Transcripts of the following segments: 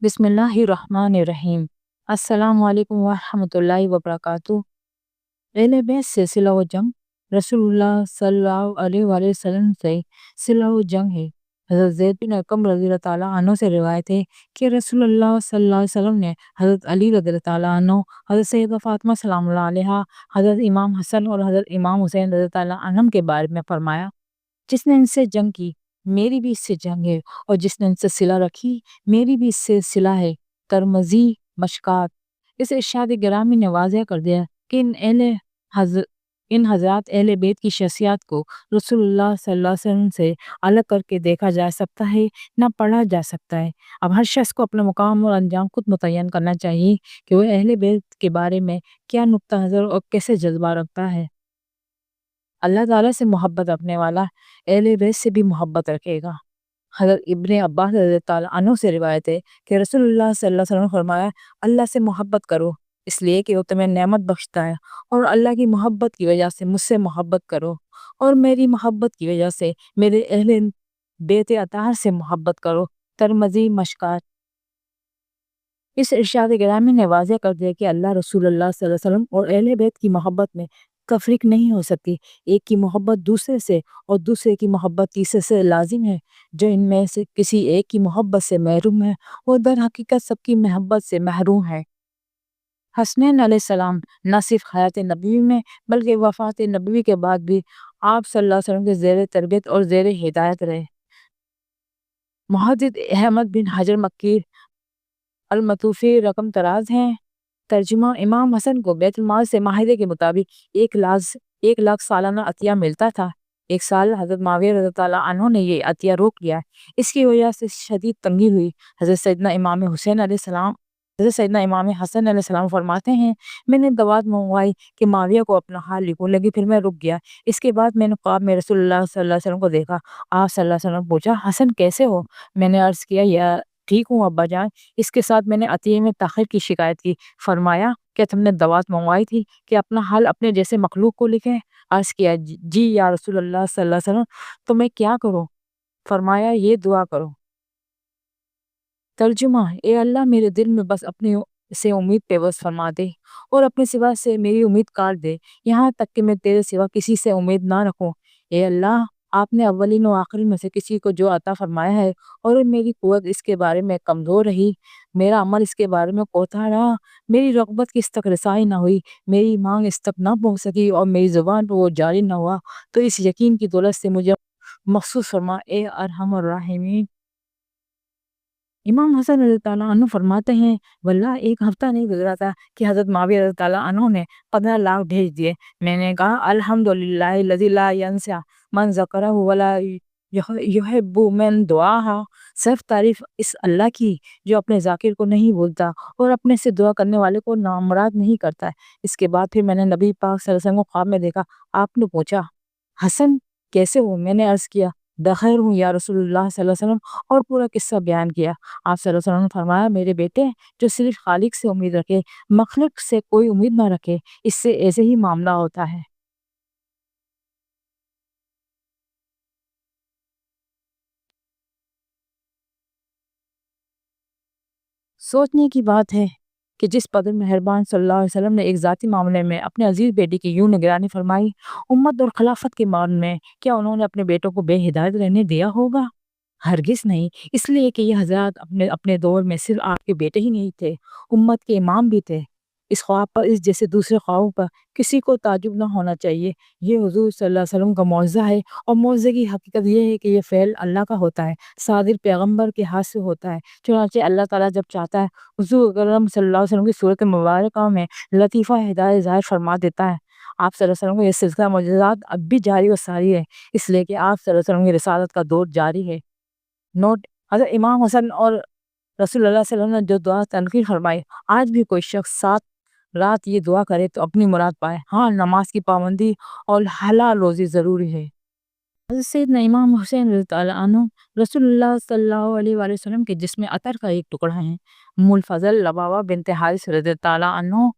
بسم اللہ الرحمن الرحیم۔ السلام علیکم ورحمۃ اللہ وبرکاتہ۔ اہل بیت سے صلہ و جنگ رسول اللہ صلی اللہ علیہ وآلہ وسلم سے صلہ و جنگ ہے۔ حضرت زید بن ارقم رضی اللہ تعالیٰ عنہ سے روایت ہے کہ رسول اللہ صلی اللہ علیہ وسلم نے حضرت علی رضی اللہ تعالیٰ عنہ، حضرت سیدہ فاطمہ سلام اللہ علیہا، حضرت امام حسن اور حضرت امام حسین رضی اللہ تعالیٰ عنہم کے بارے میں فرمایا، جس نے ان سے جنگ کی میری بھی اس سے جنگ ہے، اور جس نے ان سے صلہ رکھی میری بھی اس سے صلہ ہے۔ ترمذی مشکات۔ اس ارشاد گرامی نے واضح کر دیا کہ ان حضرات اہل بیت کی شخصیات کو رسول اللہ صلی اللہ علیہ وسلم سے الگ کر کے دیکھا جا سکتا ہے، نہ پڑھا جا سکتا ہے۔ اب ہر شخص کو اپنا مقام اور انجام خود متعین کرنا چاہیے کہ وہ اہل بیت کے بارے میں کیا نقطہ نظر اور کیسے جذبہ رکھتا ہے۔ اللہ تعالیٰ سے محبت رکھنے والا اہل بیت سے بھی محبت رکھے گا۔ حضرت ابن عباس رضی اللہ تعالیٰ عنہ سے روایت ہے کہ رسول اللہ صلی اللہ علیہ وسلم نے فرمایا، اللہ سے محبت کرو اس لیے کہ وہ تمہیں نعمت بخشتا ہے، اور اللہ کی محبت کی وجہ سے مجھ سے محبت کرو، اور میری محبت کی وجہ سے میرے اہل بیت اطہار سے محبت کرو۔ ترمذی مشکات۔ اس ارشاد گرامی نے واضح کر دیا کہ اللہ، رسول اللہ صلی اللہ علیہ وسلم اور اہل بیت کی محبت میں تفریق نہیں ہو سکتی۔ ایک کی محبت دوسرے سے اور دوسرے کی محبت تیسرے سے لازم ہے۔ جو ان میں سے کسی ایک کی محبت سے محروم ہے وہ در حقیقت سب کی محبت سے محروم ہے۔ حسنین علیہ السلام نہ صرف حیات نبوی میں بلکہ وفات نبوی کے بعد بھی آپ صلی اللہ علیہ وسلم کے زیر تربیت اور زیر ہدایت رہے۔ محدث احمد بن حجر مکی المتوفی رقم تراز ہیں۔ ترجمہ: امام حسن کو بیت المال سے معاہدے کے مطابق 1 لاکھ سالانہ عطیہ ملتا تھا۔ ایک سال حضرت معاویہ رضی اللہ عنہ نے یہ عطیہ روک لیا۔ اس کی وجہ سے شدید تنگی ہوئی۔ حضرت سیدنا امام حسن علیہ السلام فرماتے ہیں، میں نے دوات منگوائی کہ معاویہ کو اپنا حال لکھوں، لیکن پھر میں رک گیا۔ اس کے بعد میں نے خواب میں رسول اللہ صلی اللہ علیہ وسلم کو دیکھا۔ آپ صلی اللہ علیہ وسلم پوچھا، حسن کیسے ہو؟ میں نے عرض کیا، یا ٹھیک ہوں ابا جان۔ اس کے ساتھ میں نے عطیے میں تاخیر کی شکایت کی۔ فرمایا، کیا تم نے دوات منگوائی تھی کہ اپنا حال اپنے جیسے مخلوق کو لکھیں؟ عرض کیا، جی یا رسول اللہ صلی اللہ علیہ وسلم۔ تو میں کیا کروں؟ فرمایا، یہ دعا کرو۔ ترجمہ: اے اللہ، میرے دل میں بس اپنے سے امید پیوست فرما دے، اور اپنے سوا سے میری امید کاٹ دے، یہاں تک کہ میں تیرے سوا کسی سے امید نہ رکھوں۔ اے اللہ، آپ نے اولین و آخرین میں سے کسی کو جو عطا فرمایا ہے اور میری قوت اس کے بارے میں کمزور رہی، میرا عمل اس کے بارے میں کوتاہ رہا، میری رغبت کی اس تک رسائی نہ ہوئی، میری مانگ اس تک نہ پہنچ سکی، اور میری زبان پر وہ جاری نہ ہوا، تو اس یقین کی دولت سے مجھے مخصوص فرما، اے ارحم الراحمین۔ امام حسن رضی اللہ عنہ فرماتے ہیں، واللہ ایک ہفتہ نہیں گزرا تھا کہ حضرت معاویہ رضی اللہ عنہ نے 15 لاکھ بھیج دیے۔ میں نے کہا، الحمدللہ الذی لا ینسی من ذکرہ ولا یحب من دعاہا۔ صرف تعریف اس اللہ کی جو اپنے ذاکر کو نہیں بھولتا اور اپنے سے دعا کرنے والے کو نامراد نہیں کرتا۔ اس کے بعد پھر میں نے نبی پاک صلی اللہ علیہ وسلم کو خواب میں دیکھا۔ آپ نے پوچھا، حسن کیسے ہو؟ میں نے عرض کیا، بخیر ہوں یا رسول اللہ صلی اللہ علیہ وسلم، اور پورا قصہ بیان کیا۔ آپ صلی اللہ علیہ وسلم نے فرمایا، میرے بیٹے، جو صرف خالق سے امید رکھے، مخلوق سے کوئی امید نہ رکھے، اس سے ایسے ہی معاملہ ہوتا ہے۔ سوچنے کی بات ہے کہ جس قدر مہربان صلی اللہ علیہ وسلم نے ایک ذاتی معاملے میں اپنے عزیز بیٹی کی یوں نگرانی فرمائی، امت اور خلافت کے معاملے میں کیا انہوں نے اپنے بیٹوں کو بے ہدایت رہنے دیا ہوگا؟ ہرگز نہیں، اس لیے کہ یہ حضرات اپنے دور میں صرف آپ کے بیٹے ہی نہیں تھے، امت کے امام بھی تھے۔ اس خواب پر، اس جیسے دوسرے خوابوں پر کسی کو تعجب نہ ہونا چاہیے۔ یہ حضور صلی اللہ علیہ وسلم کا معجزہ ہے، اور معجزے کی حقیقت یہ ہے کہ یہ فعل اللہ کا ہوتا ہے، صادر پیغمبر کے ہاتھ سے ہوتا ہے۔ چنانچہ اللہ تعالیٰ جب چاہتا ہے حضور اکرم صلی اللہ علیہ وسلم کی صورت مبارکہ میں لطیفہ ہدایت ظاہر فرما دیتا ہے۔ آپ صلی اللہ علیہ وسلم کو یہ سلسلہ معجزات اب بھی جاری و ساری ہے، اس لیے کہ آپ صلی اللہ علیہ وسلم کی رسالت کا دور جاری ہے۔ نوٹ: حضرت امام حسن اور رسول اللہ صلی اللہ علیہ وسلم نے جو دعا تنقید فرمائی، آج بھی کوئی شخص 7 رات یہ دعا کرے تو اپنی مراد پائے۔ ہاں، نماز کی پابندی اور حلال روزی ضروری ہے۔ حضرت سیدنا امام حسین رضی اللہ عنہ رسول اللہ صلی اللہ علیہ وآلہ وسلم کے جسم عطر کا ایک ٹکڑا ہیں۔ ام الفضل لبابہ بنت حارث رضی اللہ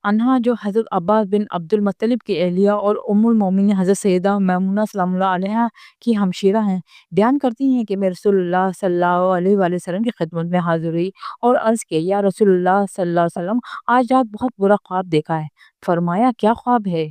عنہا جو حضرت عباس بن عبد المطلب کی اہلیہ اور ام المومنین حضرت سیدہ میمونہ سلام اللہ علیہا کی ہمشیرہ ہیں، بیان کرتی ہیں کہ میں رسول اللہ صلی اللہ علیہ وآلہ وسلم کی خدمت میں حاضر ہوئی اور عرض کیا، یا رسول اللہ صلی اللہ علیہ وسلم، آج رات بہت برا خواب دیکھا ہے۔ فرمایا کیا خواب ہے؟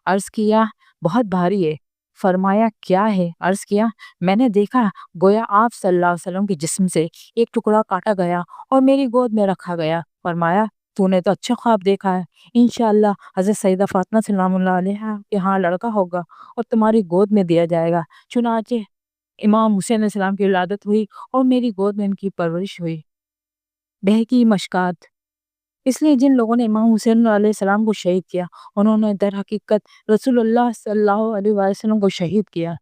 عرض کیا بہت بھاری ہے۔ فرمایا کیا ہے؟ عرض کیا میں نے دیکھا گویا آپ صلی اللہ علیہ وسلم کے جسم سے ایک ٹکڑا کاٹا گیا اور میری گود میں رکھا گیا۔ فرمایا تو نے تو اچھا خواب دیکھا ہے، انشاءاللہ حضرت سیدہ فاطمہ سلام اللہ علیہا کے ہاں لڑکا ہوگا اور تمہاری گود میں دیا جائے گا۔ چنانچہ امام حسین علیہ السلام کی ولادت ہوئی اور میری گود میں ان کی پرورش ہوئی۔ بہقی مشکات۔ اس لیے جن لوگوں نے امام حسین علیہ السلام کو شہید کیا، انہوں نے در حقیقت رسول اللہ صلی اللہ علیہ وسلم کو شہید کیا۔